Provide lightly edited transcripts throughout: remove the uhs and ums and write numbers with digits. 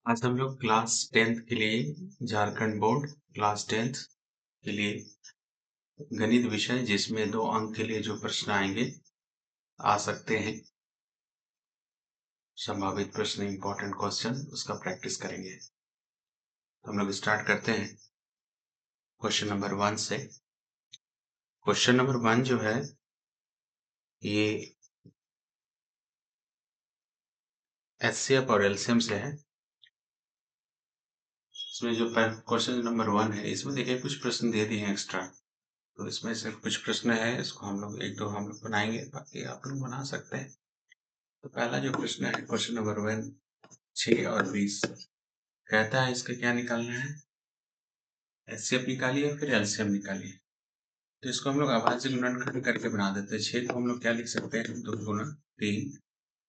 आज हम लोग क्लास 10th के लिए झारखंड बोर्ड क्लास 10th के लिए गणित विषय जिसमें 2 अंक के लिए जो प्रश्न आएंगे आ सकते हैं, संभावित प्रश्न, इंपॉर्टेंट क्वेश्चन, उसका प्रैक्टिस करेंगे। हम लोग स्टार्ट करते हैं क्वेश्चन नंबर 1 से। क्वेश्चन नंबर 1 जो है ये एचसीएफ और एलसीएम से है। इसमें जो क्वेश्चन नंबर 1 है, इसमें देखिए कुछ प्रश्न दे दिए हैं एक्स्ट्रा, तो इसमें से कुछ प्रश्न है, इसको हम लोग एक दो हम लोग बनाएंगे, बाकी आप लोग बना सकते हैं। तो पहला जो प्रश्न है क्वेश्चन नंबर 1, 6 और 20 कहता है इसका क्या निकालना है, एचसीएफ निकालिए या फिर एलसीएम निकालिए। तो इसको हम लोग अभाज्य गुणनखंड करके बना देते हैं। 6 को हम लोग क्या लिख सकते हैं, 2 गुना 3,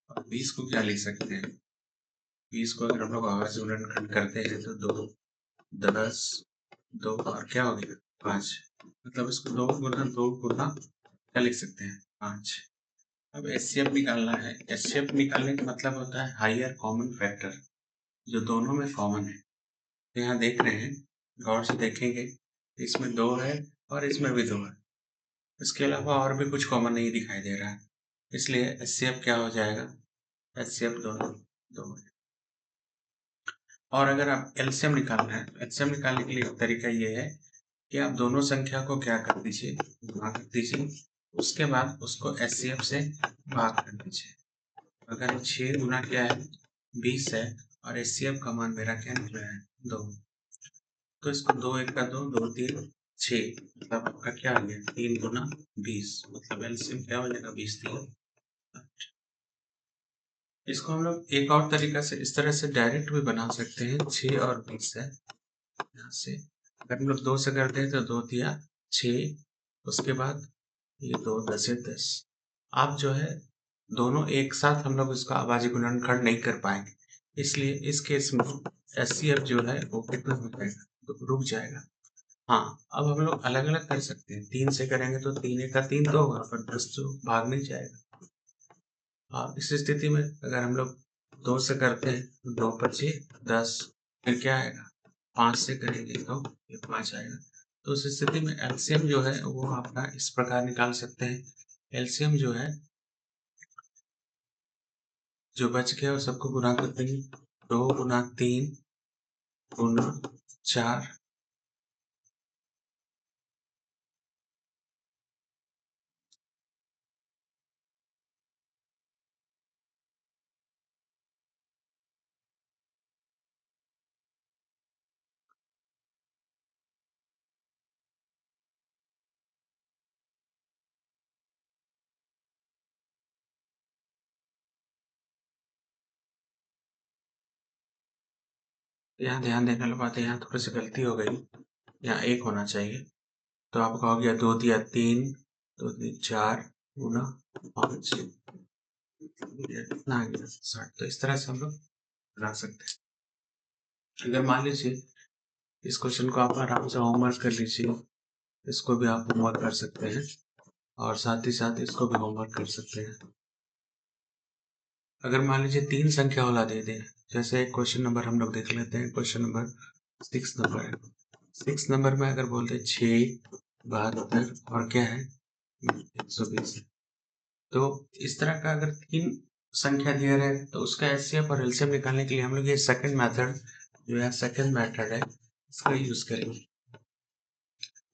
और 20 को क्या लिख सकते हैं, 20 को अगर हम लोग अभाज्य गुणनखंड करते हैं तो 2 10 2 और क्या हो गया 5, मतलब इसको 2 गुना क्या लिख सकते हैं 5। अब एचसीएफ निकालना है। एचसीएफ निकालने का मतलब होता है हायर कॉमन फैक्टर, जो दोनों में कॉमन है। तो यहाँ देख रहे हैं, गौर से देखेंगे, इसमें 2 है और इसमें भी 2 है। इसके अलावा और भी कुछ कॉमन नहीं दिखाई दे रहा है, इसलिए एचसीएफ क्या हो जाएगा, एचसीएफ दोनों 2 है। और अगर आप एलसीएम निकालना है, तो एलसीएम निकालने के लिए तरीका ये है कि आप दोनों संख्या को क्या कर दीजिए, गुणा कर दीजिए, उसके बाद उसको एचसीएफ से भाग कर दीजिए। अगर 6 गुना क्या है 20 है, और एचसीएफ का मान मेरा क्या निकला है 2, तो इसको 2 1 का 2, 2 3 6, मतलब आपका क्या आ गया 3 गुना 20, मतलब एलसीएम क्या हो जाएगा 20 3 8। इसको हम लोग एक और तरीका से इस तरह से डायरेक्ट भी बना सकते हैं, 6 और 20 है, यहाँ से अगर हम लोग 2 से करते हैं तो 2 दिया 6, उसके बाद ये 2 10 10। आप जो है दोनों एक साथ हम लोग इसका अभाज्य गुणनखंड नहीं कर पाएंगे, इसलिए इस केस में एचसीएफ जो है वो कितना हो जाएगा, तो रुक जाएगा। हाँ, अब हम लोग अलग अलग कर सकते हैं, 3 से करेंगे तो 3 एक का 3 तो होगा, पर 10 तो भाग नहीं जाएगा। हाँ, इस स्थिति में अगर हम लोग 2 से करते हैं तो 2 25 10, फिर क्या आएगा 5 से करेंगे तो ये 5 आएगा। तो उस स्थिति में एलसीएम जो है वो आपका इस प्रकार निकाल सकते हैं। एलसीएम जो है, जो बच गया वो सबको गुना कर देंगे, 2 गुना 3 गुना 4, यहाँ ध्यान देने वाली बात है, यहाँ थोड़ी सी गलती हो गई, यहाँ 1 होना चाहिए, तो आपका हो गया 2 दिया 3, 2 3 4 गुना 5, कितना आ गया 60। तो इस तरह से हम लोग बना सकते हैं। अगर मान लीजिए इस क्वेश्चन को आप आराम से होमवर्क कर लीजिए, इसको भी आप होमवर्क कर सकते हैं, और साथ ही साथ इसको भी होमवर्क कर सकते हैं। अगर मान लीजिए 3 संख्या वाला दे दें, जैसे एक क्वेश्चन नंबर हम लोग देख लेते हैं, क्वेश्चन नंबर 6 नंबर है। 6 नंबर में अगर बोलते 6 72 और क्या है 120, तो इस तरह का अगर 3 संख्या दिया रहे तो उसका एचसीएफ और एलसीएम निकालने के लिए हम लोग ये सेकंड मेथड जो है, सेकंड मेथड है, इसका यूज करेंगे।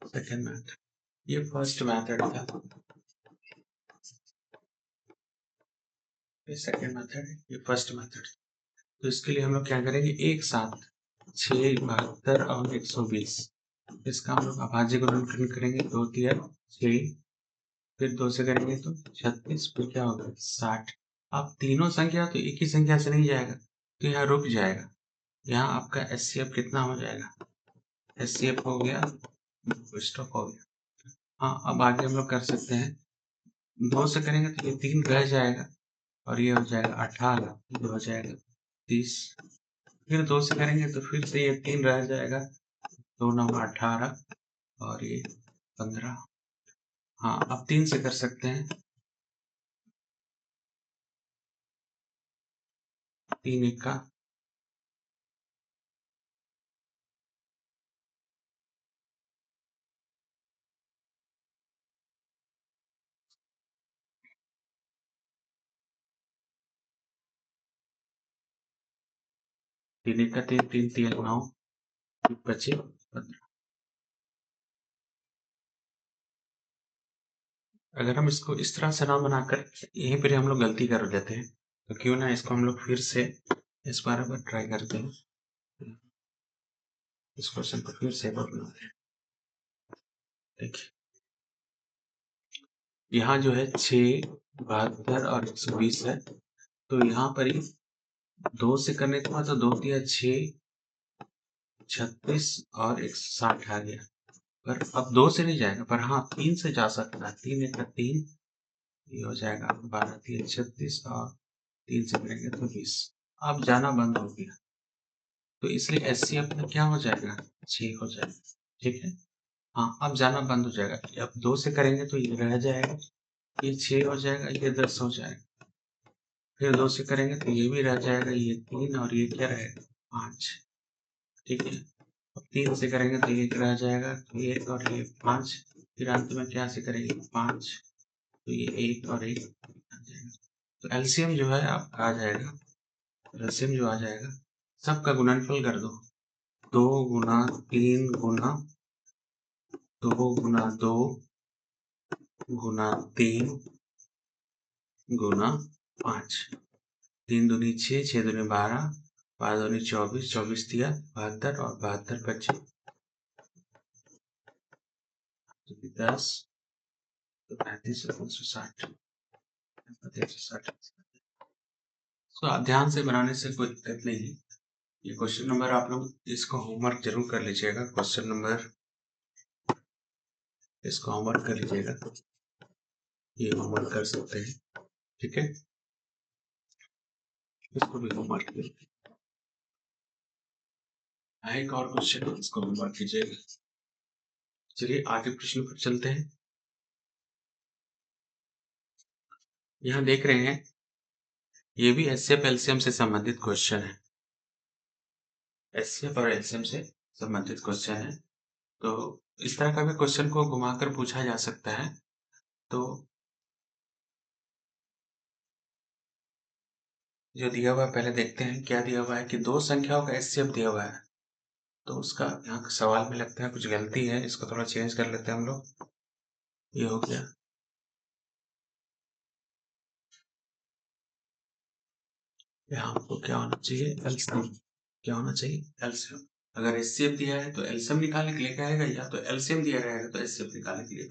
सेकंड मेथड, ये फर्स्ट मेथड था, ये सेकंड मेथड है, ये फर्स्ट मेथड। तो इसके लिए हम लोग क्या करेंगे, एक साथ 6 72 और 120, इसका हम लोग अभाज्य गुणनखंड करेंगे, 2 तिया 6, फिर 2 से करेंगे तो 36, फिर क्या होगा 60। अब तीनों संख्या तो एक ही संख्या से नहीं जाएगा, तो यहाँ रुक जाएगा। यहाँ आपका एचसीएफ कितना हो जाएगा, एचसीएफ हो गया, स्टॉप हो गया। हाँ, अब आगे हम लोग कर सकते हैं, 2 से करेंगे तो ये 3 रह जाएगा, और ये हो जाएगा 18, ये हो जाएगा 30, फिर 2 से करेंगे तो फिर से ये 3 रह जाएगा, 2 9 18, और ये 15। हाँ, अब 3 से कर सकते हैं, 3 1 का 3 एक का 3, 3 3 9, 25 15। अगर हम इसको इस तरह से ना बनाकर यहीं पर हम लोग गलती कर देते हैं, तो क्यों ना इसको हम लोग फिर से इस बार ट्राई करते हैं। इस क्वेश्चन को फिर से बनाते हैं। देखिए यहाँ जो है 6, 72 और 120 है, तो यहाँ पर ही 2 से करने के बाद तो 2 दिया 6, 36 और 160 आ गया। पर अब 2 से नहीं जाएगा, पर हाँ 3 से जा सकता है। 3 एक का 3, ये हो जाएगा 12 3 36 और 3 से करेंगे तो 20। अब जाना बंद हो गया, तो इसलिए एचसीएफ में क्या हो जाएगा, 6 हो जाएगा। ठीक है, हाँ अब जाना बंद हो जाएगा। अब 2 से करेंगे तो ये रह जाएगा, ये 6 हो जाएगा, ये 10 हो जाएगा। फिर 2 से करेंगे तो ये भी रह जाएगा, ये 3 और ये क्या रहेगा 5। ठीक है, अब 3 से करेंगे तो ये रह जाएगा, तो 1 और ये 5। फिर अंत में क्या से करेंगे 5, तो ये 1 और 1 आ जाएगा। तो एलसीएम जो है आपका आ जाएगा, एलसीएम जो आ जाएगा सबका गुणनफल कर दो। 2 गुना 3 गुना 2 गुना 2 गुना 3 गुना 5। 3 दूनी 6, 6 दूनी 12, 12 दूनी 24, 24 दिया 72 और 72 25 10, तो 35 और 360, 360। तो ध्यान से बनाने से कोई दिक्कत नहीं है। ये क्वेश्चन नंबर आप लोग इसको होमवर्क जरूर कर लीजिएगा। क्वेश्चन नंबर इसको होमवर्क कर लीजिएगा, ये होमवर्क कर सकते हैं। ठीक है, इसको भी होमवर्क कीजिए। एक और क्वेश्चन है, इसको होमवर्क कीजिएगा। चलिए आगे प्रश्न पर चलते हैं। यहाँ देख रहे हैं, ये भी एचसीएफ एलसीएम से संबंधित क्वेश्चन है। एचसीएफ और एलसीएम से संबंधित क्वेश्चन है, तो इस तरह का भी क्वेश्चन को घुमाकर पूछा जा सकता है। तो जो दिया हुआ है पहले देखते हैं क्या दिया हुआ है, कि दो संख्याओं का एचसीएफ दिया हुआ है। तो उसका यहाँ सवाल में लगता है कुछ गलती है, इसको थोड़ा चेंज कर लेते हैं हम लोग। ये हो गया, यहाँ आपको क्या होना चाहिए, एलसीएम। क्या होना चाहिए, एलसीएम। अगर एचसीएफ दिया है तो एलसीएम निकालने के लिए क्या आएगा, या तो एलसीएम दिया रहेगा तो एचसीएफ निकालने के लिए।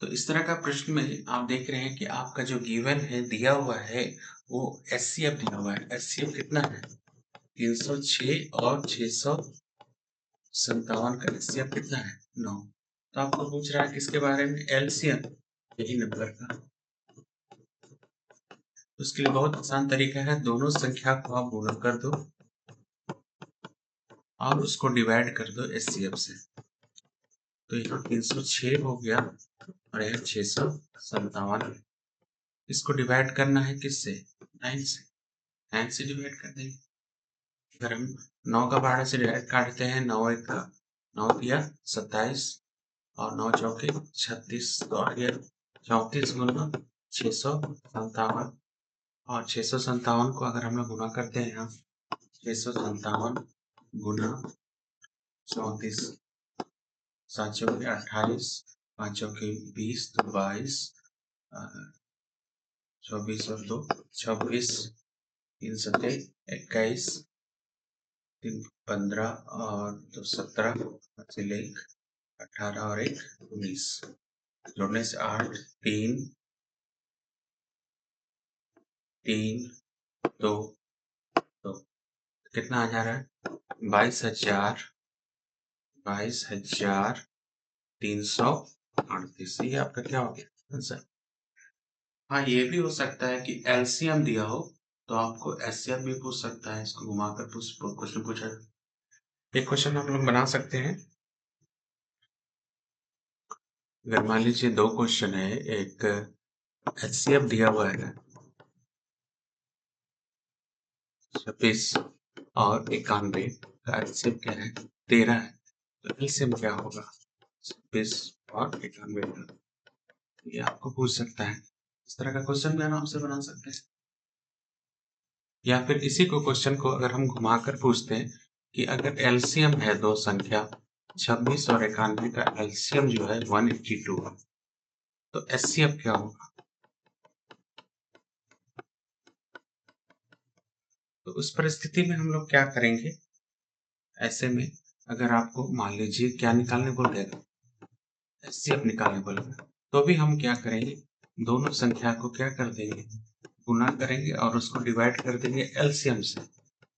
तो इस तरह का प्रश्न में आप देख रहे हैं कि आपका जो गिवन है दिया हुआ है वो एचसीएफ दिया हुआ है। एचसीएफ कितना है, 306 और 657 का एचसीएफ कितना है 9। तो आपको पूछ रहा है किसके बारे में, एलसीएम, यही नंबर का। उसके लिए बहुत आसान तरीका है, दोनों संख्या को आप गुणा कर दो और उसको डिवाइड कर दो एचसीएफ से। तो यहाँ 306 हो गया और यहाँ 657। इसको डिवाइड करना है किससे, 9 से। 9 से डिवाइड कर देंगे। अगर हम 9 का 12 से डिवाइड काटते हैं, 9 एक का 9 दिया 27 और 9 चौके 36, तो आ गया 34 गुना 657। और 657 को अगर हम लोग गुना करते हैं यहाँ, 657 गुना 34, 7 चौके 28, 5 चौके 20, तो 22, 24 और 2 26, 3 सत्ते 21, 3 15 और 2 17, 1 18 और 1 19, जोड़ने से 8 3 3 2 2, कितना आ जा रहा है, 22,338। ये आपका क्या हो गया आंसर। हाँ ये भी हो सकता है कि एलसीएम दिया हो तो आपको एचसीएफ भी पूछ सकता है, इसको घुमाकर क्वेश्चन पूछा। एक क्वेश्चन हम लोग बना सकते हैं। अगर मान लीजिए दो क्वेश्चन है, एक एचसीएफ दिया हुआ है 26 और 91 का एचसीएफ क्या है 13 है, तो एलसीएम क्या होगा 26 और 91 का। ये आपको पूछ सकता है, इस तरह का क्वेश्चन भी आराम से बना सकते हैं। या फिर इसी को क्वेश्चन को अगर हम घुमाकर पूछते हैं कि अगर एलसीएम है दो संख्या 26 और 91 का एलसीएम जो है 182 है, तो एचसीएफ क्या होगा? तो उस परिस्थिति में हम लोग क्या करेंगे? ऐसे में अगर आपको मान लीजिए क्या निकालने बोल देगा, एचसीएफ निकालने बोलेगा, तो भी हम क्या करेंगे? दोनों संख्या को क्या कर देंगे? गुना करेंगे और उसको डिवाइड कर देंगे एलसीएम से।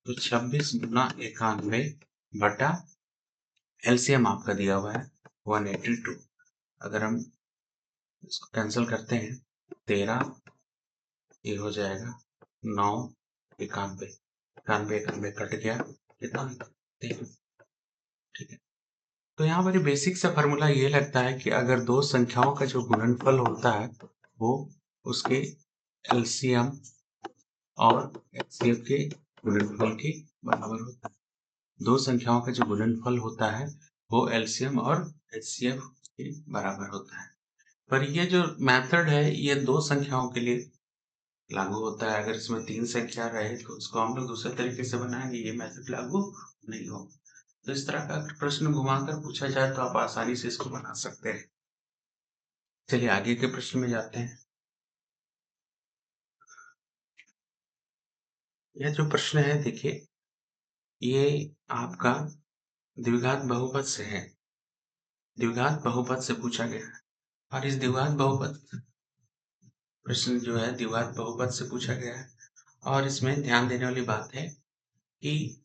तो 26 गुना 91 बटा एलसीएम आपका दिया हुआ है 182। अगर हम इसको कैंसिल करते हैं 13, ये हो जाएगा 9, 91, 91 कट गया, कितना? 3। ठीक है, तो यहाँ पर बेसिक सा फॉर्मूला ये लगता है कि अगर दो संख्याओं का जो गुणनफल होता है वो उसके एलसीएम और एचसीएफ के गुणनफल के बराबर होता है। दो संख्याओं का जो गुणनफल होता है वो एलसीएम और एचसीएफ के बराबर होता है। पर ये जो मेथड है ये दो संख्याओं के लिए लागू होता है। अगर इसमें 3 संख्या रहे तो उसको हम लोग दूसरे तरीके से बनाएंगे, ये मेथड लागू नहीं होगा। तो इस तरह का अगर प्रश्न घुमाकर पूछा जाए तो आप आसानी से इसको बना सकते हैं। चलिए आगे के प्रश्न में जाते हैं। यह जो प्रश्न है देखिए, ये आपका द्विघात बहुपद से है। द्विघात बहुपद से पूछा गया है और इस द्विघात बहुपद प्रश्न जो है द्विघात बहुपद से पूछा गया है। और इसमें ध्यान देने वाली बात है कि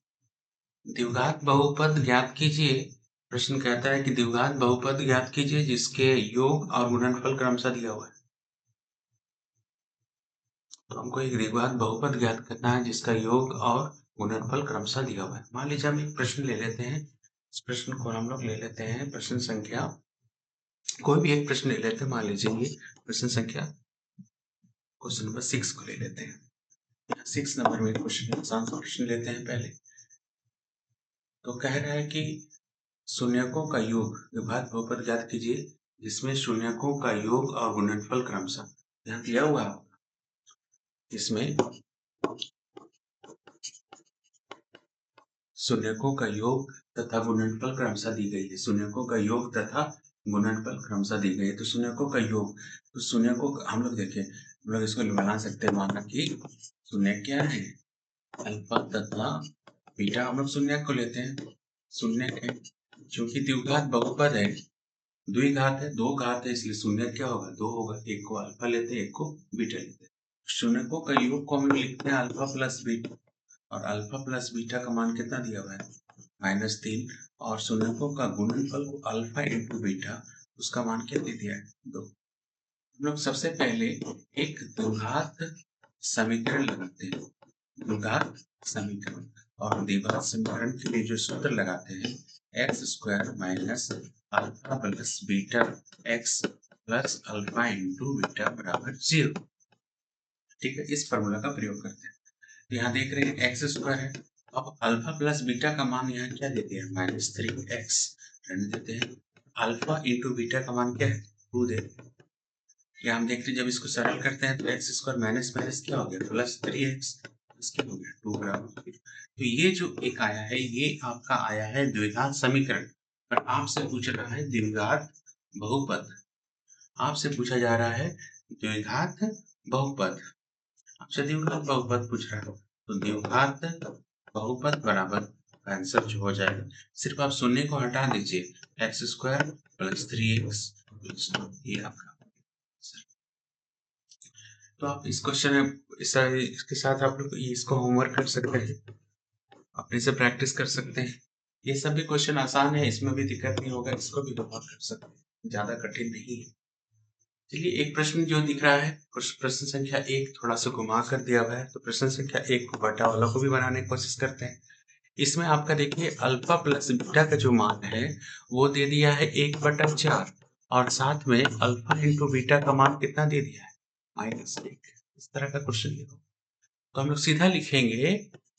द्विघात बहुपद ज्ञात कीजिए। प्रश्न कहता है कि द्विघात बहुपद ज्ञात कीजिए जिसके योग और गुणनफल क्रमशः दिया हुआ है। तो हमको एक द्विघात बहुपद ज्ञात करना है जिसका योग और गुणनफल क्रमशः दिया हुआ है। मान लीजिए हम एक प्रश्न ले लेते हैं। इस प्रश्न को हम लोग ले लेते हैं प्रश्न संख्या, कोई भी एक प्रश्न ले लेते हैं। मान लीजिए ये प्रश्न संख्या क्वेश्चन नंबर 6 को ले लेते हैं। 6 नंबर में क्वेश्चन आसान सा प्रश्न लेते हैं पहले। तो कह रहा है कि शून्यकों का योग द्विघात बहुपद ज्ञात कीजिए जिसमें शून्यकों का योग और गुणनफल क्रमशः यहाँ दिया हुआ है। इसमें शून्यकों का योग तथा गुणनफल क्रमशः दी गई है। शून्यकों का योग तथा गुणनफल क्रमशः दी गई है। तो शून्यकों का योग, तो शून्यकों हम लोग देखिए, हम लोग इसको बना सकते हैं। माना कि शून्य क्या है? अल्फा तथा बीटा। हम लोग शून्य को लेते हैं। शून्य है क्योंकि द्विघात बहुपद है, द्विघात है, दो घात है, इसलिए शून्य क्या होगा? 2 होगा। एक को अल्फा लेते हैं, एक को बीटा लेते हैं। शून्यकों का योग को हम लोग लिखते हैं अल्फा प्लस बीटा, और अल्फा प्लस बीटा का मान कितना दिया हुआ है? -3। और शून्यकों का गुणनफल को अल्फा इंटू बीटा, उसका मान क्या दे दिया है? 2। हम लोग सबसे पहले एक द्विघात समीकरण लगाते हैं। द्विघात समीकरण, और द्विघात समीकरण के लिए जो सूत्र लगाते हैं x² minus alpha plus beta x plus alpha into beta बराबर 0। ठीक है, इस फॉर्मूला का प्रयोग करते हैं। तो यहाँ देख रहे हैं x² है। अब अल्फा प्लस बीटा का मान यहाँ क्या देते हैं? -3x रहने देते हैं। अल्फा इंटू बीटा का मान क्या है? 2 देते हैं। यहाँ हम देखते हैं जब इसको सरल करते हैं तो x² माइनस माइनस क्या हो गया? प्लस 3x क्या हो गया? 2 बराबर। तो ये जो एक आया है ये आपका आया है द्विघात समीकरण, पर आपसे पूछ रहा है द्विघात बहुपद। आपसे पूछा जा रहा है द्विघात बहुपद, आपसे द्विघात बहुपद पूछ रहा है। तो द्विघात बहुपद बराबर आंसर जो हो जाएगा, सिर्फ आप शून्य को हटा दीजिए, x² प्लस 3x प्लस 2, ये आपका। तो आप इस क्वेश्चन में इसके साथ आप लोग इसको होमवर्क कर सकते हैं, अपने से प्रैक्टिस कर सकते हैं। ये सभी क्वेश्चन आसान है, इसमें भी दिक्कत नहीं होगा, इसको भी होमवर्क कर सकते हैं, ज्यादा कठिन नहीं है। चलिए एक प्रश्न जो दिख रहा है प्रश्न संख्या 1 थोड़ा सा घुमा कर दिया हुआ है, तो प्रश्न संख्या 1 को बटा वाला को भी बनाने की कोशिश करते हैं। इसमें आपका देखिए अल्फा प्लस बीटा का जो मान है वो दे दिया है 1/4, और साथ में अल्फा इंटू बीटा का मान कितना दे दिया है? -1। इस तरह का क्वेश्चन देखो, तो हम लोग सीधा लिखेंगे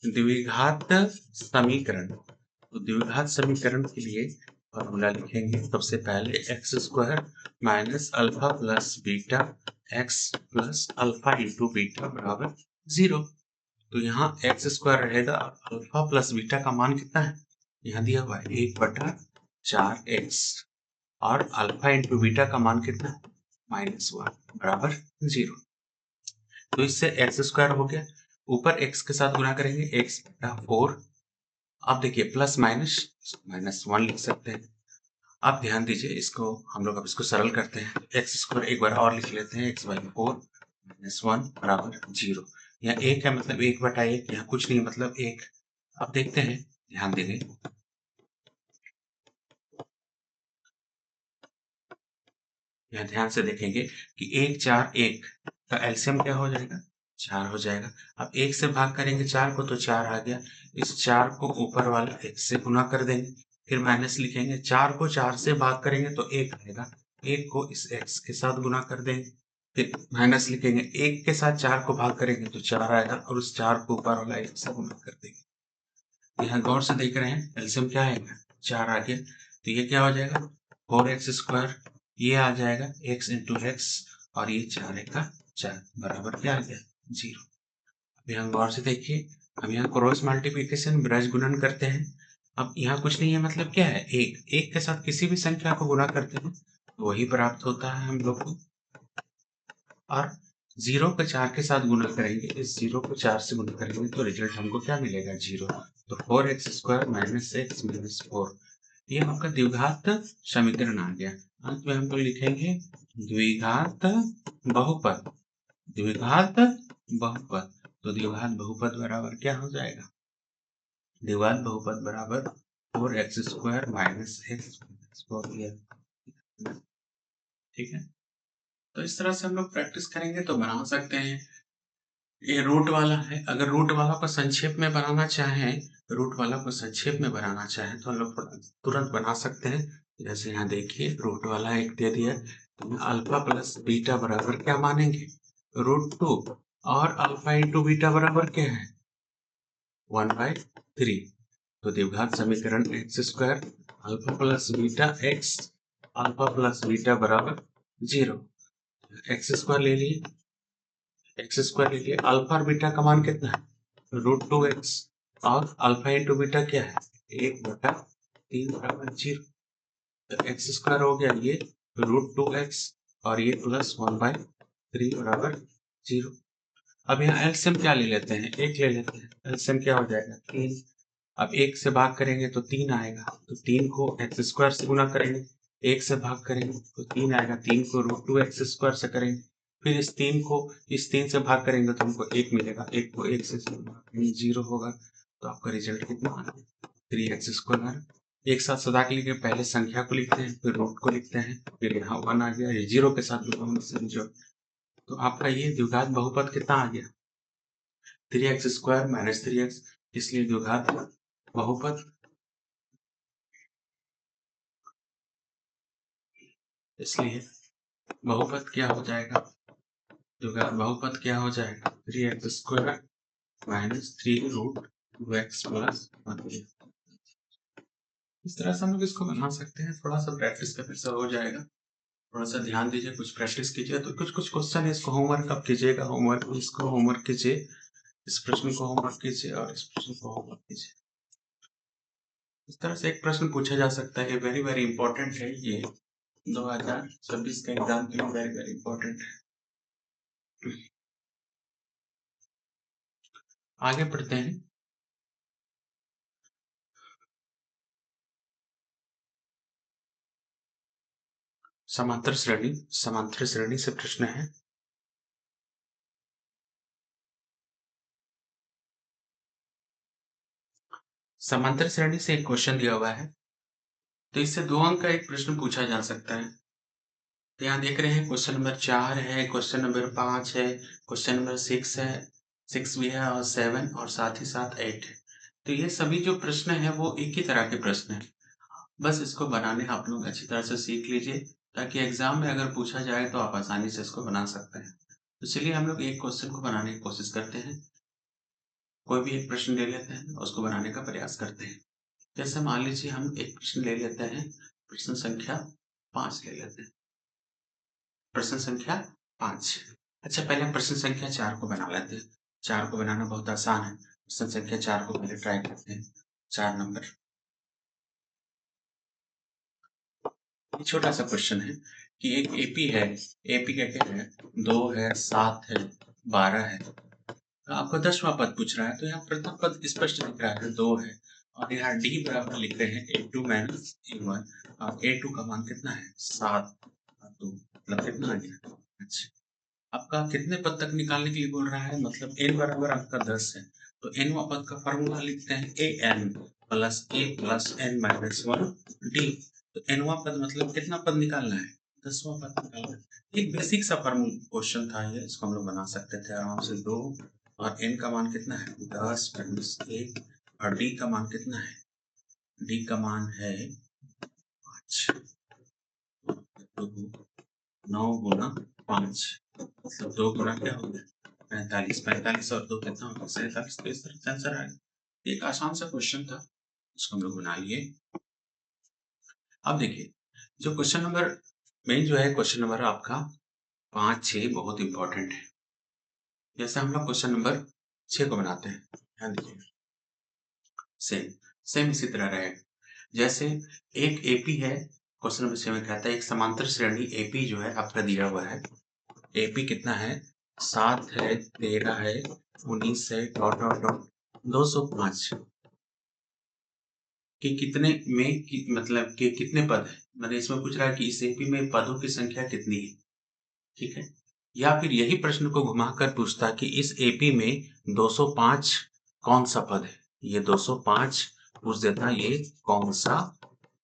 द्विघात समीकरण। तो द्विघात समीकरण के लिए फॉर्मूला लिखेंगे। सबसे पहले x² minus alpha plus beta x plus alpha into beta बराबर 0। तो यहाँ एक्स स्क्वायर रहेगा और अल्फा प्लस बीटा का मान कितना है, यहाँ दिया हुआ है 1/4x और अल्फा इंटू बीटा का मान कितना है -1 बराबर 0। तो इससे एक्स स्क्वायर हो गया, ऊपर एक्स के साथ गुना करेंगे x/4। अब देखिए प्लस माइनस -1 लिख सकते हैं। आप ध्यान दीजिए, इसको हम लोग अब इसको सरल करते हैं। एक्स स्क्वायर एक बार और लिख लेते हैं, x/4 -1 बराबर 0। यहाँ एक है मतलब 1/1, यहाँ कुछ नहीं मतलब 1। अब देखते हैं, ध्यान देंगे, यहाँ ध्यान से देखेंगे कि 1 4 1 का एलसीएम क्या हो जाएगा, 4 हो जाएगा। अब 1 से भाग करेंगे 4 को तो 4 आ गया, इस 4 को ऊपर वाला x से गुना कर देंगे, फिर माइनस लिखेंगे, 4 को 4 से भाग करेंगे तो 1 आएगा, 1 को इस x के साथ गुना कर देंगे, फिर माइनस लिखेंगे, 1 के साथ 4 को भाग करेंगे तो 4 आएगा और उस 4 को ऊपर वाला x से गुना कर देंगे। यहाँ गौर से देख रहे हैं एलसीएम क्या आएगा, 4 आ गया, तो ये क्या हो जाएगा 4x², ये आ जाएगा x इंटू एक्स और ये 4 का 4 बराबर क्या आ गया 0। अब यहाँ गौर से देखिए, हम यहाँ क्रॉस मल्टीप्लिकेशन ब्रज गुणन करते हैं। अब यहाँ कुछ नहीं है मतलब क्या है, एक के साथ किसी भी संख्या को गुणा करते हैं तो वही प्राप्त होता है हम लोग को, और 0 को 4 के साथ गुणा करेंगे, इस 0 को 4 से गुणा करेंगे तो रिजल्ट हमको क्या मिलेगा 0। तो 4x² - x - 4 ये आपका द्विघात समीकरण आ गया। अंत में हम लोग लिखेंगे द्विघात बहुपद, द्विघात बहुपद। तो द्विघात बहुपद बराबर क्या हो जाएगा, द्विघात बहुपद बराबर 4x² - x - 4। ठीक है, तो इस तरह से हम लोग प्रैक्टिस करेंगे तो बना सकते हैं। ये रूट वाला है, अगर रूट वाला को संक्षेप में बनाना चाहें, रूट वाला को संक्षेप में बनाना चाहें तो हम लोग तुरंत बना सकते हैं। जैसे यहाँ देखिए रूट वाला एक दे दिया, तो अल्फा प्लस बीटा बराबर क्या मानेंगे √2, और अल्फा इंटू बीटा बराबर क्या है 1/3। तो द्विघात समीकरण x² alpha plus beta x alpha plus beta बराबर 0। x² ले लिए, x² ले लिए, अल्फा और बीटा का मान कितना है √2x और अल्फा इंटू बीटा क्या है 1/3 बराबर 0। तो x² हो गया ये √2x और ये प्लस 1/3 बराबर 0। अब यहाँ एलसीएम क्या ले लेते हैं, एक ले लेते हैं, एलसीएम क्या हो जाएगा 3। अब 1 से भाग करेंगे तो 3 आएगा, तो 3 को x² से गुना करेंगे, 1 से भाग करेंगे तो 3 आएगा, 3 को √2x² से करेंगे, फिर इस 3 को इस 3 से भाग करेंगे तो हमको 1 मिलेगा, 1 को 1 से भाग करेंगे 0 होगा। तो आपका रिजल्ट कितना आ गया 3x²। एक साथ सदा के लिए पहले संख्या को लिखते हैं, फिर रूट को लिखते हैं, फिर यहाँ 1 आ गया, ये 0 के साथ समझो। तो आपका ये द्विघात बहुपद कितना आ गया 3x² - 3x, इसलिए द्विघात बहुपद, इसलिए बहुपद क्या हो जाएगा, द्विघात बहुपद क्या हो जाएगा 3x² - 3√2x + 1। इस तरह से हम लोग इसको बना सकते हैं, थोड़ा सा प्रैक्टिस करने से हो जाएगा। थोड़ा सा ध्यान दीजिए, कुछ प्रैक्टिस कीजिए, तो कुछ कुछ क्वेश्चन है इसको होमवर्क कब कीजिएगा, होमवर्क इसको होमवर्क कीजिए, इस प्रश्न को होमवर्क कीजिए और इस प्रश्न को होमवर्क कीजिए। इस तरह से एक प्रश्न पूछा जा सकता है, वेरी वेरी इंपॉर्टेंट है ये, 2026 के एग्जाम के लिए वेरी वेरी इंपॉर्टेंट है। आगे पढ़ते हैं। समांतर श्रेणी से प्रश्न है। समांतर श्रेणी से एक क्वेश्चन दिया हुआ है, तो इससे 2 अंक का एक प्रश्न पूछा जा सकता है। तो यहाँ देख रहे हैं क्वेश्चन नंबर 4 है, क्वेश्चन नंबर 5 है, क्वेश्चन नंबर 6 है, 6 भी है और 7 और साथ ही साथ 8 है। तो ये सभी जो प्रश्न है वो एक ही तरह के प्रश्न है। बस इसको बनाने आप लोग अच्छी तरह से सीख लीजिए, ताकि एग्जाम में अगर पूछा जाए तो आप आसानी से इसको बना सकते हैं। तो चलिए हम लोग एक क्वेश्चन को बनाने की कोशिश करते हैं। कोई भी एक प्रश्न ले लेते हैं, उसको बनाने का प्रयास करते हैं। जैसे मान लीजिए हम एक प्रश्न ले लेते हैं, प्रश्न संख्या 5 ले लेते हैं, प्रश्न संख्या 5। अच्छा, पहले प्रश्न संख्या 4 को बना लेते हैं। 4 को बनाना बहुत आसान है। प्रश्न संख्या 4 को पहले ट्राई करते हैं। 4 नंबर, ये छोटा सा क्वेश्चन है कि एक एपी है, एपी का क्या है, 2 है, 7 है, 12 है। तो आपको 10वां पद पूछ रहा है, तो यहाँ प्रथम पद स्पष्ट दिख रहा है 2 है, और यहाँ डी बराबर लिख रहे हैं A2 माइनस A1, और A2 का मान कितना है 7 और 2, मतलब कितना आ गया 5। आपका कितने पद तक निकालने के लिए बोल रहा है, मतलब n बराबर आपका 10 है, तो nवां पद का फॉर्मूला लिखते हैं an plus a plus n minus 1 d। तो nवां पद मतलब कितना पद निकालना है, 10वां पद निकालना है। एक बेसिक सा फॉर्मूला क्वेश्चन था ये, इसको हम लोग बना सकते थे आराम से। 2 और n का मान कितना है 10 माइनस 1, और d का मान कितना है, d का मान है 5। 9 गुना 5, मतलब 2 गुना क्या हो गया 45, 45 और 2 कितना होगा 47। तो इस तरह से आंसर आएगा। एक आसान सा क्वेश्चन था, इसको हम लोग बना लिए। अब देखिए, जो क्वेश्चन नंबर मेन जो है, क्वेश्चन नंबर आपका 5, 6 बहुत इंपॉर्टेंट है। जैसे हम लोग क्वेश्चन नंबर 6 को बनाते हैं, ध्यान दीजिए, सेम सेम इसी तरह रहेगा। जैसे एक एपी है, क्वेश्चन नंबर 6 में कहता है एक समांतर श्रेणी एपी जो है आपका दिया हुआ है। एपी कितना है, 7 है, 13 है, 19 है, डॉट डॉट डॉट 205 के कितने में मतलब के कितने पद है, मतलब इसमें पूछ रहा है कि इस एपी में पदों की संख्या कितनी है, ठीक है। या फिर यही प्रश्न को घुमाकर पूछता कि इस एपी में 205 कौन सा पद है, ये 205 पूछ देता ये कौन सा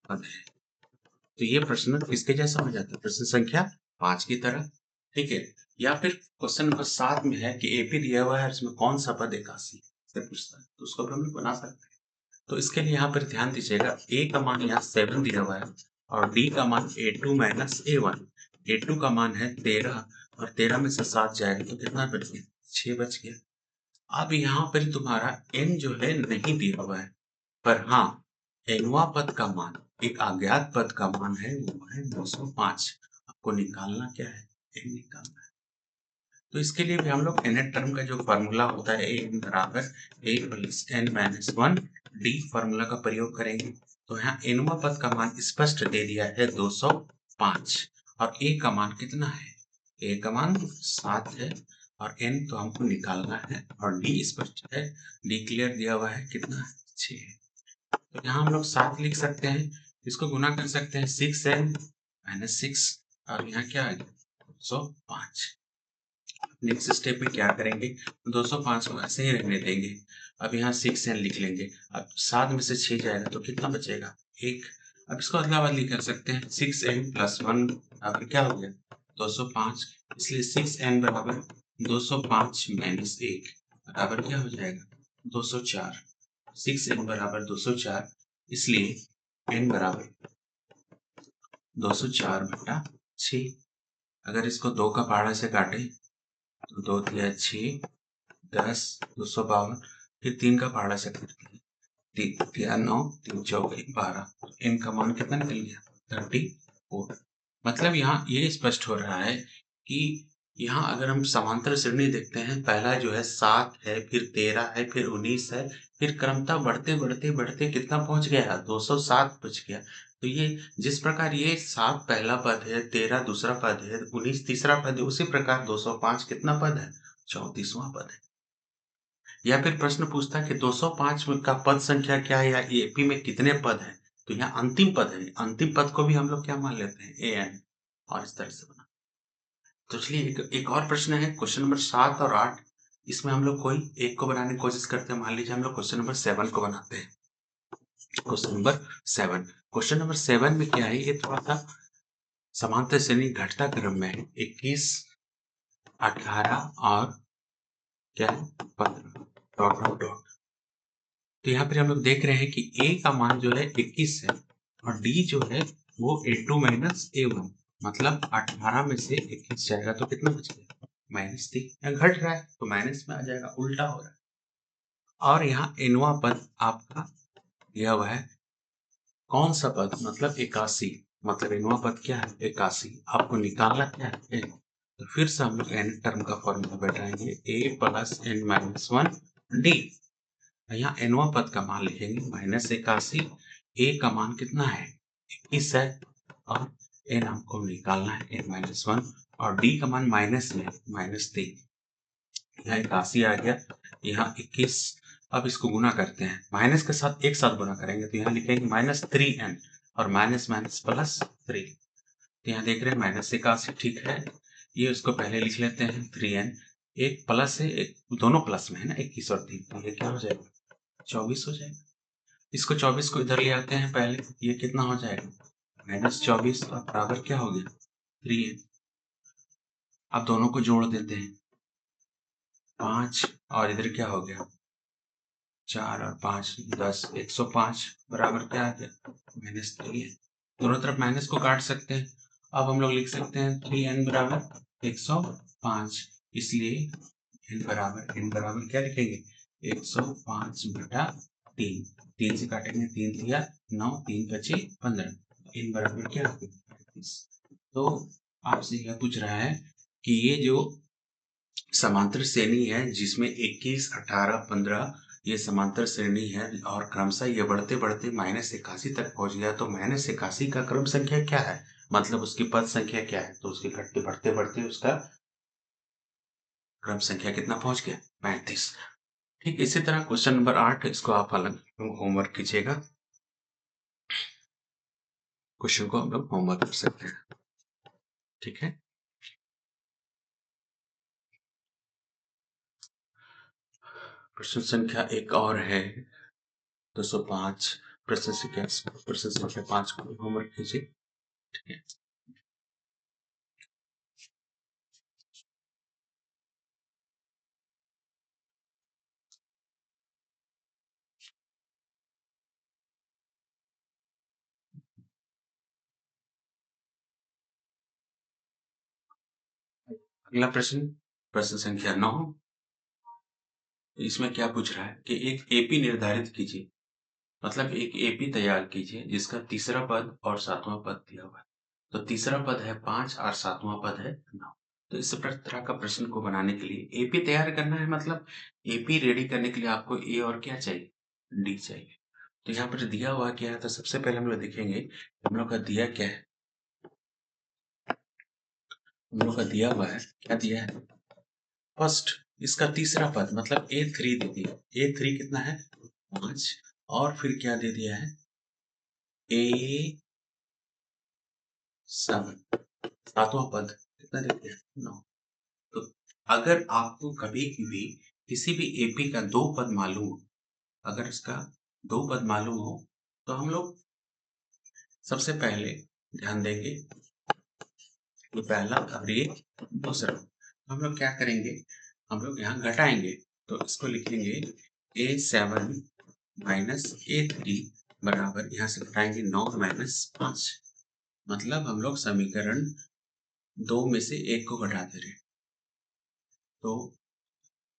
पद है। तो ये प्रश्न किसके जैसा हो जाता है, प्रश्न संख्या 5 की तरह, ठीक है। या फिर क्वेश्चन नंबर 7 में है कि एपी दिया हुआ है, इसमें कौन सा पद 81 से पूछता है, तो उसको भी हम लोग बना सकते हैं। तो इसके लिए यहाँ पर ध्यान दीजिएगा, ए का मान यहाँ 7 दिया हुआ है, और डी का मान A2 माइनस A1। A2 का मान है 13, और 13 में से 7 जाएगा तो कितना बच गया, 6 बच गया। अब यहाँ पर तुम्हारा n जो है नहीं दिया हुआ है, पर हाँ nवां पद का मान, एक अज्ञात पद का मान है, वो है 205। आपको निकालना क्या है, n निकालना है। तो इसके लिए भी हम लोग nth टर्म का जो फॉर्मूला होता है a बराबर a plus n minus 1 D formula का प्रयोग करेंगे। तो यहाँ nवां पद का मान स्पष्ट दे दिया है 205, और a का मान कितना है, a का मान 7 है, और n तो हमको निकालना है, और d स्पष्ट है, d क्लियर दिया हुआ है कितना है 6 है। तो यहाँ हम लोग 7 लिख सकते हैं, इसको गुना कर सकते हैं 6n माइनस 6, और यहाँ क्या आ गया 205। नेक्स्ट स्टेप में क्या करेंगे, 205 को ऐसे ही रहने देंगे। अब यहाँ 6n लिख लेंगे, अब 7 में से 6 जाएगा तो कितना बचेगा 1। अब इसको अदला बदली कर सकते हैं, 6n प्लस 1 अब क्या हो गया 205, इसलिए 6n बराबर 205 माइनस 1 बराबर क्या हो जाएगा 204। 6n बराबर 204, इसलिए n बराबर 204 बटा 6। अगर इसको 2 का पहाड़ा से काटे तो 2 तिया 6, 10, 252, फिर 3 का पहाड़ा से काटते हैं, 3 तिया 9, 3 चौके 12, n का मान कितना निकल गया 34। मतलब यहाँ ये स्पष्ट हो रहा है कि यहाँ अगर हम समांतर श्रेणी देखते हैं, पहला जो है 7 है, फिर 13 है, फिर 19 है, फिर क्रमतः बढ़ते बढ़ते बढ़ते कितना पहुंच गया 207 पहुंच गया। तो ये जिस प्रकार ये 7 पहला पद है, 13 दूसरा पद है, 19 तीसरा पद है, उसी प्रकार 205 कितना पद है 34वां पद है। या फिर प्रश्न पूछता है कि 205 का पद संख्या क्या है, या एपी में कितने पद हैं, तो यहाँ अंतिम पद है, अंतिम पद को भी हम लोग क्या मान लेते हैं an, और इस तरह से बना। तो चलिए एक और प्रश्न है, क्वेश्चन नंबर 7 और 8, इसमें हम लोग कोई एक को बनाने की कोशिश करते हैं। मान लीजिए हम लोग क्वेश्चन नंबर 7 को बनाते हैं। क्वेश्चन नंबर 7, क्वेश्चन नंबर 7 में क्या है, ये थोड़ा सा समांतर श्रेणी घटता क्रम में है, 21, 18 और क्या है 15 डॉट डॉट डॉट। तो यहाँ पर हम लोग देख रहे हैं कि a का मान जो है 21 है, और d जो है वो A2 माइनस A1, मतलब 18 में से 21 जाएगा तो कितना बच गया -3। यहाँ घट रहा है तो माइनस में आ जाएगा, उल्टा हो रहा है। और यहाँ nवां पद आपका दिया हुआ है, कौन सा पद, मतलब 81, मतलब nवां पद क्या है 81, आपको निकालना क्या है n। तो फिर से हम लोग n टर्म का फॉर्मूला बैठाएंगे a plus n minus 1 d। यहाँ nवां पद का मान लिखेंगे -81। a का मान कितना है 21 है और n हमको निकालना है n माइनस 1 और d का मान माइनस में -3। यहाँ 81 आ गया, यहाँ 21। अब इसको गुना करते हैं, माइनस के साथ एक साथ गुना करेंगे तो यहाँ लिखेंगे -3n और माइनस माइनस प्लस 3। तो यहाँ देख रहे हैं -81 ठीक है, ये उसको पहले लिख लेते हैं 3n। एक प्लस है, एक दोनों प्लस में है ना, 21 और 3, तो ये क्या हो जाएगा 24 हो जाएगा। इसको 24 को इधर ले आते हैं पहले, ये कितना हो जाएगा -24 और बराबर क्या हो गया 3n। अब दोनों को जोड़ देते हैं 5 और इधर क्या हो गया 4 और 5 10, 105 बराबर क्या आ गया -3n। दोनों तरफ माइनस को काट सकते हैं। अब हम लोग लिख सकते हैं 3n बराबर 105, इसलिए n बराबर क्या लिखेंगे 105 बटा 3। 3 से काटेंगे 3 दिया 9, 3 बचे 15, n बराबर क्या आ गया 35। तो आपसे यह पूछ रहा है कि ये जो समांतर श्रेणी है जिसमें 21, 18, 15 ये समांतर श्रेणी है और क्रमशः ये बढ़ते बढ़ते -81 तक पहुंच गया, तो -81 का क्रम संख्या क्या है, मतलब उसकी पद संख्या क्या है, तो उसके घटते बढ़ते बढ़ते उसका क्रम संख्या कितना पहुंच गया 35। ठीक इसी तरह क्वेश्चन नंबर 8, इसको आप अलग होमवर्क कीजिएगा। क्वेश्चन को हम लोग होमवर्क कर सकते हैं, ठीक है। प्रश्न संख्या एक और है 205। प्रश्न संख्या 5 को होमवर्क कीजिए, ठीक है। अगला प्रश्न संख्या 9। इसमें क्या पूछ रहा है कि एक एपी निर्धारित कीजिए, मतलब एक एपी तैयार कीजिए जिसका तीसरा पद और सातवां पद दिया हुआ है। तो तीसरा पद है 5 और सातवां पद है 9। तो इस तरह का प्रश्न को बनाने के लिए एपी तैयार करना है, मतलब एपी रेडी करने के लिए आपको ए और क्या चाहिए डी चाहिए। तो यहाँ पर दिया हुआ क्या है, तो सबसे पहले हम लोग देखेंगे हम लोग का दिया क्या है। हम लोग का दिया हुआ है, क्या दिया है फर्स्ट, इसका तीसरा पद मतलब A3 दे दिया। A3 कितना है 5 और फिर क्या दे दिया है A7, सातवां पद कितना दे दिया 9। तो अगर आपको कभी भी किसी भी एपी का दो पद मालूम हो, अगर इसका दो पद मालूम हो तो हम लोग सबसे पहले ध्यान देंगे ये पहला और ये दूसरा। हम लोग क्या करेंगे, हम लोग यहाँ घटाएंगे, तो इसको लिखेंगे A7 माइनस A3 बराबर, यहाँ से घटाएंगे 9 माइनस 5, मतलब हम लोग समीकरण 2 में से एक को घटा दे रहे हैं। तो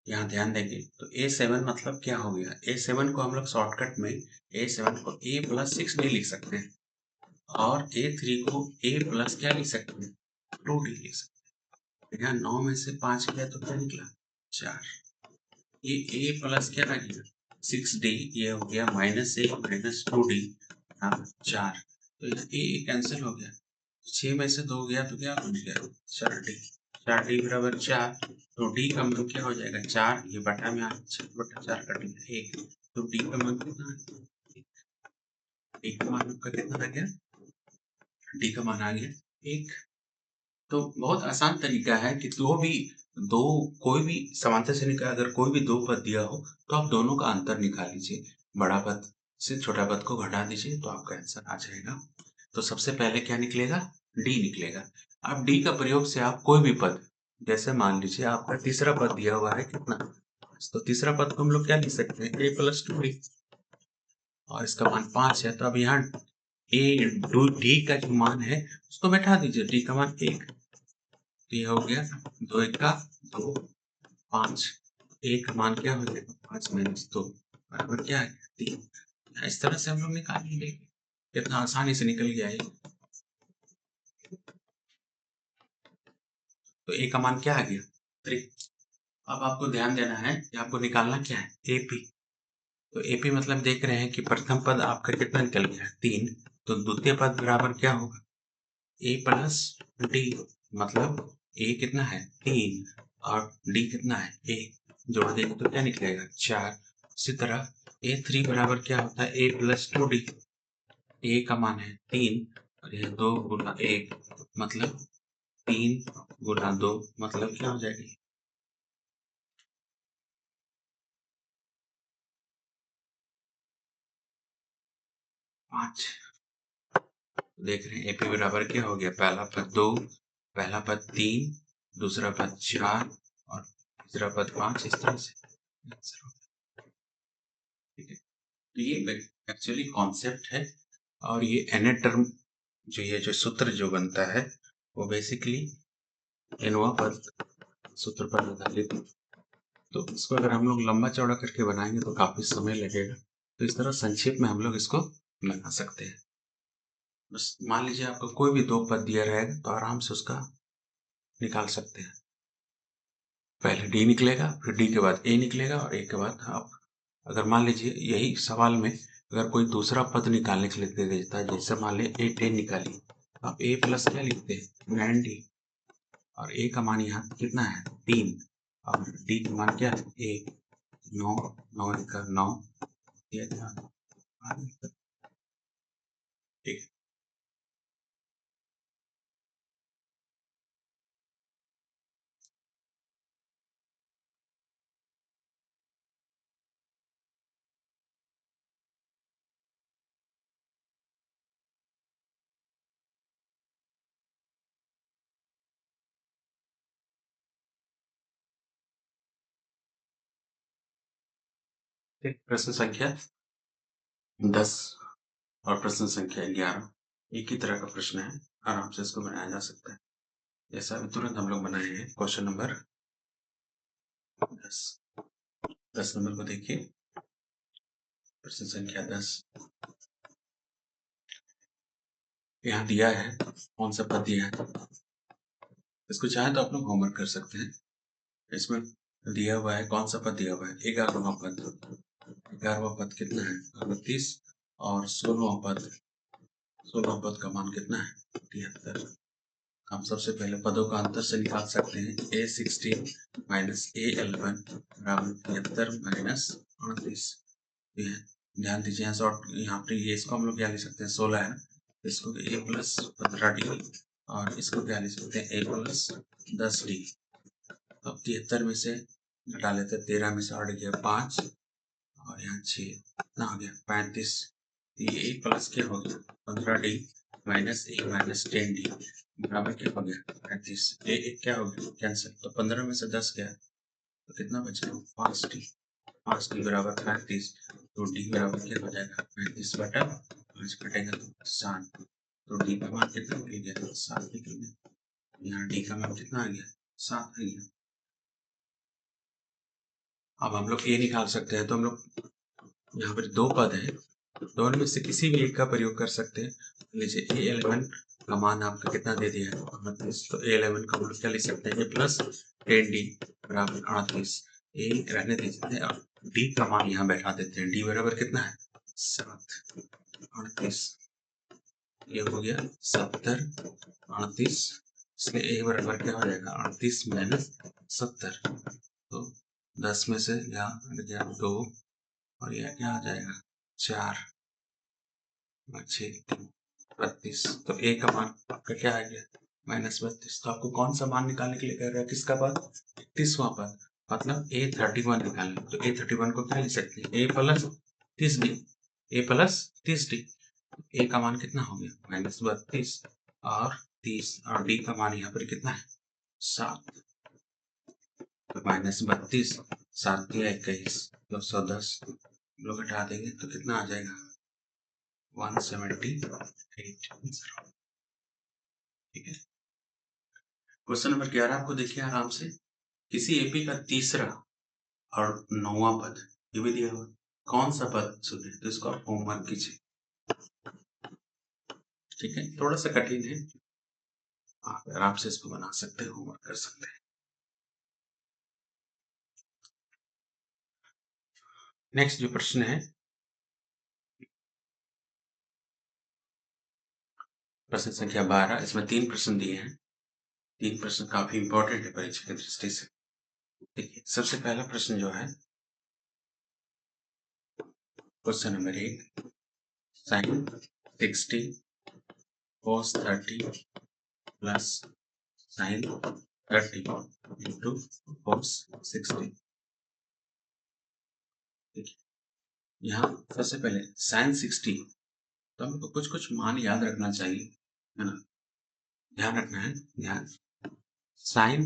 यहाँ ध्यान देंगे तो A7 मतलब क्या हो गया, A7 को हम लोग शॉर्टकट में A7 को A+6 नहीं लिख सकते हैं और A3 को A+ क्या लिख सकते हैं 2D लिख सकते हैं। यहाँ 9 में से 5 गया तो क्या निकला 4, ये A+ क्या आ गया 6D, ये हो गया -1 माइनस 2D 4। तो यहाँ A कैंसिल हो गया, 6 में से 2 गया तो क्या बन गया 4D। 4D बराबर 4, तो D का मान क्या हो जाएगा 4, ये बटा में 6/4 कट गया 1, तो D का मान कितना आ गया, D का मान आपका कितना आ गया, D का मान आ गया 1। तो बहुत आसान तरीका है कि दो कोई भी समांतर श्रेणी का अगर कोई भी दो पद दिया हो तो आप दोनों का अंतर निकाल लीजिए, बड़ा पद से छोटा पद को घटा दीजिए तो आपका आंसर आ जाएगा। तो सबसे पहले क्या निकलेगा डी निकलेगा। अब डी का प्रयोग से आप कोई भी पद, जैसे मान लीजिए आपका तीसरा पद दिया हुआ है कितना, तो तीसरा पद को हम लोग क्या लिख सकते हैं A+2D और इसका मान 5 है, तो अब यहाँ डी का जो मान है उसको बैठा दीजिए, डी का मान 1, तो ये हो गया 2 1 का 2 5, एक मान क्या हो जाएगा 5 माइनस 2 बराबर क्या है 3। इस तरह से हम लोग निकालेंगे, कितना आसानी से निकल गया है। तो ए का मान क्या आ गया 3। अब आपको ध्यान देना है कि आपको निकालना क्या है एपी। तो एपी मतलब देख रहे हैं कि प्रथम पद आपका कितना निकल गया है 3, तो द्वितीय पद बराबर क्या होगा ए प्लस डी। मतलब ए कितना है 3 और डी कितना है 1, जोड़ देंगे तो क्या निकलेगा 4। इसी तरह A3 बराबर क्या होता है ए प्लस 2D। ए का मान है 3 और यह 2 गुना 1 मतलब 3 गुना 2 मतलब क्या हो जाएगी 5। देख रहे हैं एपी बराबर क्या हो गया पहला पद 2, पहला पद 3, दूसरा पद 4 और तीसरा पद 5। इस तरह से आंसर होगा। ठीक है, तो ये एक्चुअली कॉन्सेप्ट है और ये एन टर्म जो ये जो सूत्र जो बनता है वो बेसिकली एनवा पर सूत्र पर आधारित। तो इसको अगर हम लोग लंबा चौड़ा करके बनाएंगे तो काफी समय लगेगा, तो इस तरह संक्षेप में हम लोग इसको बना सकते हैं। बस मान लीजिए आपको कोई भी दो पद दिया रहेगा तो आराम से उसका निकाल सकते हैं। पहले डी निकलेगा, फिर डी के बाद ए निकलेगा और ए के बाद आप अगर मान लीजिए यही सवाल में अगर कोई दूसरा पद निकालने के लिए दे देता है, जैसे मान लीजिए ए 10 निकालिए, आप ए प्लस क्या लिखते हैं 9D और ए का मान यहाँ कितना है 3 और डी का मान क्या है 1। 9 9 का 9 ये ध्यान। ठीक है, फिर प्रश्न संख्या 10 और प्रश्न संख्या 11 एक ही तरह का प्रश्न है, आराम से इसको बनाया जा सकता है। जैसा अभी तुरंत हम लोग बनाए हैं क्वेश्चन नंबर 10। 10 नंबर को देखिए, प्रश्न संख्या 10 यहाँ दिया है, कौन सा पद दिया है, इसको चाहे तो आप लोग होमवर्क कर सकते हैं। इसमें दिया हुआ है कौन सा पद दिया हुआ है 11वां पद। 11वां पद कितना है 38 और 16वां पद का मान कितना है 73। हम सबसे पहले पदों का अंतर से निकाल सकते हैं A16 माइनस A11 बराबर 73 माइनस 38। ध्यान दीजिए यहाँ शॉर्ट यहाँ पे ये इसको हम लोग क्या लिख सकते हैं 16 है, इसको A प्लस 15D और इसको क्या लिख सकते हैं A प्लस 10D। अब 73 में से घटा लेते हैं, 13 में से हट गया 5 और यहाँ 6 कितना हो गया 35। ये A प्लस क्या हो गया 15D minus A minus 10D बराबर क्या हो गया 35। एक क्या हो गया कैंसिल, तो 15 में से 10 गया तो कितना बचा 5D। 5D बराबर 35, तो D बराबर क्या हो जाएगा 35 बटा 5 कटेगा तो 7। तो D का मान कितना निकल गया 7 निकल गया। यहाँ D का मान कितना आ गया 7 आ गया। अब हम लोग ए निकाल सकते हैं, तो हम लोग यहाँ पर दो पद हैं, दोनों में से किसी भी एक का प्रयोग कर सकते हैं। लीजिए A11 का मान आपका कितना दे दिया है 38, तो A11 का मान क्या लिख सकते हैं A प्लस 10D बराबर 38। ए रहने दीजिए और डी का मान यहाँ बैठा देते हैं, डी बराबर कितना है 7। 38 ये हो गया 70 38, इसलिए ए बराबर क्या हो जाएगा 38 माइनस 70। तो 10 में से यहाँ हट गया 2 और यह क्या आ जाएगा 4 और 6 32। तो ए का मान आपका क्या आ गया -32। तो आपको कौन सा मान निकालने के लिए कह रहा है, किसका पद 31वां पद, मतलब A31 निकालना। तो A31 को क्या लिख सकते हैं A plus 30D। A plus 30D, ए का मान कितना हो गया -32 और 30 और डी का मान यहाँ पर कितना है 7। तो -32 7 दिया 21 210 लोग हटा देंगे तो कितना आ जाएगा 178। ठीक है, क्वेश्चन नंबर 11 आपको देखिए आराम से। किसी एपी का तीसरा और 9वां पद ये भी दिया हुआ, कौन सा पद चुने, तो इसको आप होमवर्क कीजिए। ठीक है, थोड़ा सा कठिन है। आप आराम से इसको बना सकते हैं, होमवर्क कर सकते हैं। नेक्स्ट जो प्रश्न है, प्रश्न संख्या 12। इसमें 3 प्रश्न दिए हैं। 3 प्रश्न काफी इंपॉर्टेंट है परीक्षा की दृष्टि से। देखिए, सबसे पहला प्रश्न जो है, question number 1, sin 60 cos 30 plus sin 30 into cos 60। देखिए, यहाँ सबसे पहले sin 60, तो हमको कुछ कुछ मान याद रखना चाहिए, है ना। ध्यान रखना है, ध्यान। sin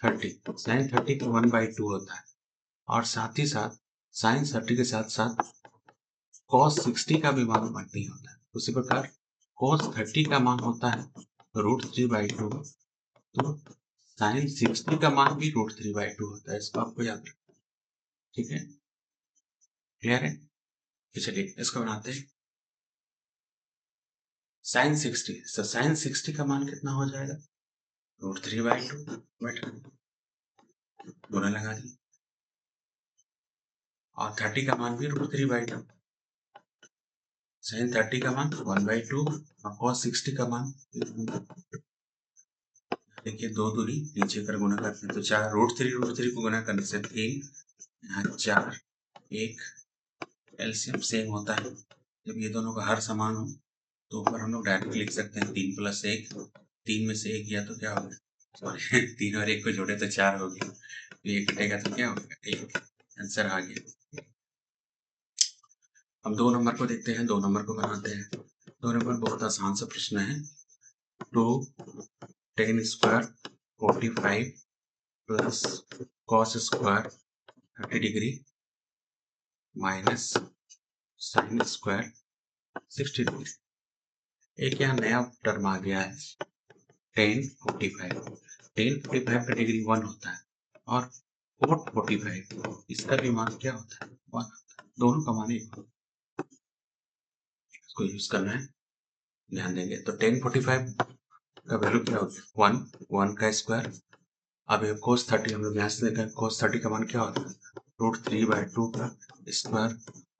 30 का 1/2 होता है, और साथ ही साथ sin 30 के साथ साथ cos 60 का भी मान 1/2 होता है। उसी प्रकार cos 30 का मान होता है √3/2, तो sin 60 का मान भी √3/2 होता है। इसको आपको याद रखना, ठीक है, क्लियर है। तो चलिए इसको बनाते हैं। sin 60, तो sin 60 का मान कितना हो जाएगा, √3/2, बट गुना लगा दी, और 30 का मान भी √3/2, sin 30 का मान 1/2, और cos 60 का मान, देखिए 2 दूनी नीचे कर गुना करते हैं तो 4, √3 को गुना करने से 3, यहाँ 4, 1, एलसीएम सेम होता है। जब ये दोनों का हर समान हो तो ऊपर हम लोग डायरेक्ट लिख सकते हैं 3 + 1, 3 में से 1 गया तो क्या हो गया, सॉरी 3 और 1 को जोड़े तो 4 हो गया, तो ये कटेगा तो क्या होगा, 1, आंसर आ गया। अब 2 नंबर को देखते हैं, 2 नंबर को बनाते हैं। 2 नंबर बहुत आसान सा प्रश्न है। 2 tan square 45 plus cos square 30 degree minus sin square 60 degree. एक यहाँ नया टर्म आ गया है, tan 45। tan 45 का डिग्री 1 होता है, और cot 45 इसका भी मान क्या होता है, 1 होता है। दोनों का मान 1 होता है, इसको यूज करना है, ध्यान देंगे। तो tan 45 का वैल्यू क्या होता है, 1 का स्क्वायर। अब ये cos 30 हम लोग यहाँ से देखा, cos 30 का मान क्या होता है, √3/2 का स्क्वायर,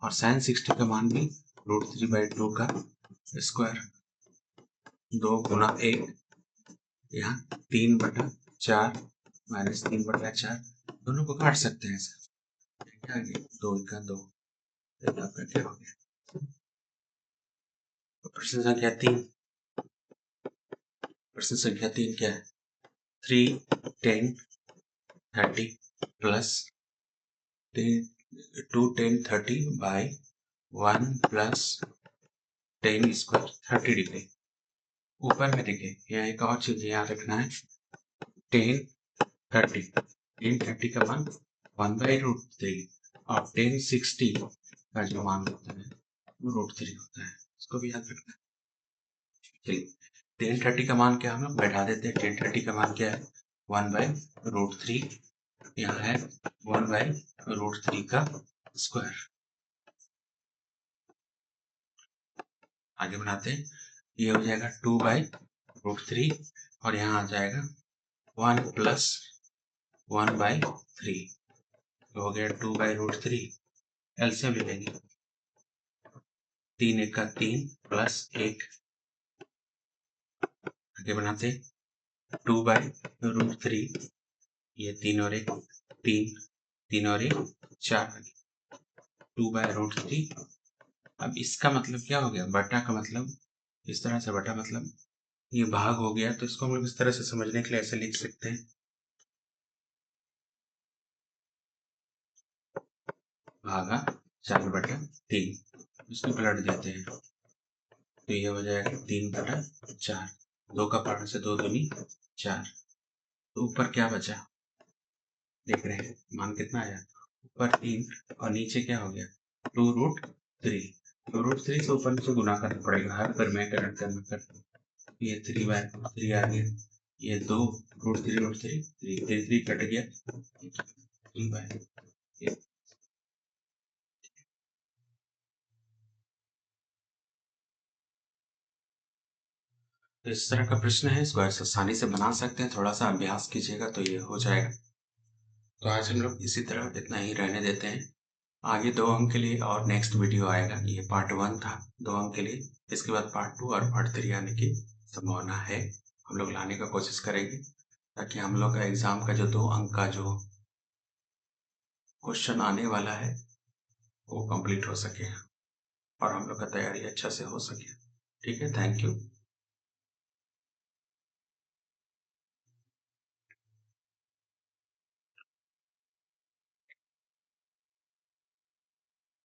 और sin 60 का मान भी √3/2 का स्क्वायर। 2 गुना 1, यहाँ 3/4 माइनस 3/4, दोनों को काट सकते हैं सर, क्या आ गया, 2 का 2, आपका क्या हो गया। प्रश्न संख्या 3, प्रश्न संख्या 3 क्या है, 3 tan 30 plus 2 tan 30 by 1 plus tan square 30 degree. ऊपर में देखिए, यहाँ एक और चीज याद रखना है, tan 30 का मान 1/√3, और tan 60 का जो मान होता है वो √3 होता है, इसको भी याद रखना है। चलिए, tan 30 का मान क्या, हम लोग बैठा देते हैं। tan 30 का मान क्या है, 1/√3, यहाँ है 1/√3 का स्क्वायर। आगे बढ़ाते हैं, ये हो जाएगा 2/√3, और यहाँ आ जाएगा 1 + 1/3, तो हो गया 2/√3। एलसीएम ले लेंगे, 3 × 1 = 3 प्लस 1, आगे बनाते 2/√3, ये 3 और 1 3, 3 और 1 4, 2/√3। अब इसका मतलब क्या हो गया, बटा का मतलब इस तरह से, बटा मतलब ये भाग हो गया, तो इसको हम लोग इस तरह से समझने के लिए ऐसे लिख सकते हैं, भागा 4/3, इसको पलट देते हैं, तो ये हो जाएगा 3/4, 2 का पावर से 2 दूनी 4, तो ऊपर क्या बचा, देख रहे हैं मान कितना आया, ऊपर 3 और नीचे क्या हो गया, 2√3, 2√3 से ऊपर नीचे गुना करना पड़ेगा, हर पर मैं करना कर, ये 3/3 आ गया, ये 2 √3 3 कट गया, 3/, तो इस तरह का प्रश्न है, इसको ऐसे आसानी से बना सकते हैं, थोड़ा-सा अभ्यास कीजिएगा तो ये हो जाएगा। तो आज हम लोग इसी तरह इतना ही रहने देते हैं। आगे 2 अंक के लिए और नेक्स्ट वीडियो आएगा। ये पार्ट 1 था 2 अंक के लिए। इसके बाद पार्ट 2 और पार्ट 3 आने की संभावना है। हम लोग लाने का कोशिश करेंगे ताकि हम लोग का एग्ज़ाम का जो 2 अंक का जो क्वेश्चन आने वाला है, वो कंप्लीट हो सके और हम लोग का तैयारी अच्छा से हो सके। ठीक है? Thank you.